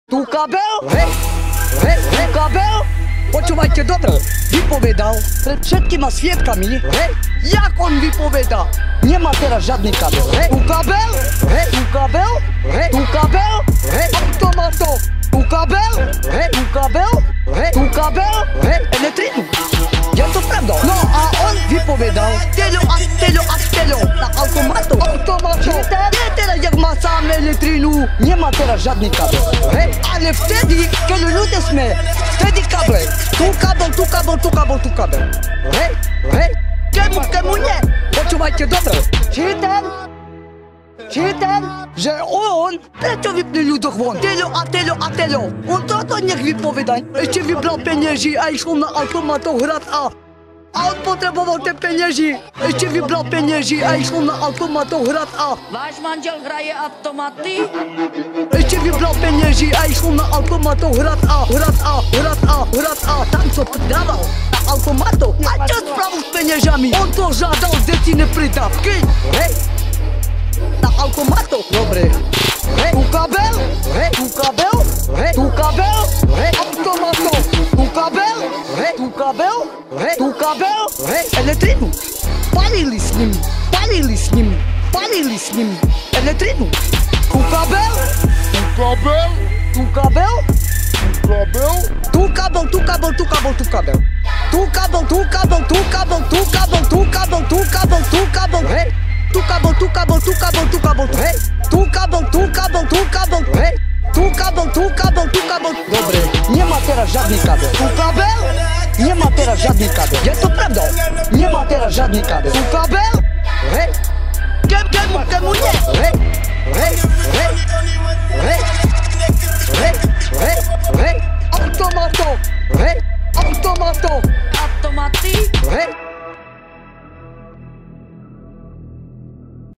Tu kabel? Hej, tu kabel? Počúvajte dobre, vypovedal pred všetkýma svietkami, hej, jak on vypoveda, nemá teraz žiadny kabel, hej, tu kabel? Hej, tu kabel? Hej, tu kabel? Hej, automatov, tu kabel? Hej, tu kabel? Hej, tu kabel? Hej, elektrinu. Je to pravda? No a on vypovedal telo na automatov. Nie teraz jak má sám elektrinu, nemá teraz žiadny kabel, hej, ale vtedy, keď ľudia sme, vtedy kabel. Tu kabel. Hej, kemu nie? Počúvajte dobre. Čítam, že on, prečo vypne ľudoch von? Telo. On toto nech vypovedaj. Ešte vybral peniazy a išlo na automatov hrať a on potreboval tie peniazy. Ešte vybral peniazy a išlo na automatov hrať a Váš manžel hraje automaty? ešte vybral peniazy a išlo na automatov hrať a tam co dával na automatov. A čo spravil s peniazami? On to žádal z decine pridávky. Hej, na automatov. Dobre. Hej, tu kabel? Hej, tu kabel? Hej, tu kabel? Hej, automatov. Tu kabel? Hej, tu kabel? Hej, tu kabel? Hej, elektrinu. Palili s ním elektrinu. Tu kabel? Tu kabel? Tu kabel? Tu kabel? Tu kabel? Tu kabel? Tu kabel? Tu kabel? Tu kabel? Tu kabel? Tu kabel? Tu kabel? Tu kabel? Tu kabel? Hej. Tu kabel, hej, tu kabel, tu kabel, hej, tu kabel, dobre, nemá teraz žiadny kabel. Tu kabel? Nemá teraz žiadny kabel. Je to pravda? Nemá teraz žiadny kabel. Tu kabel? Hej, kemu nie? Hej, automatov, Automaty? hej,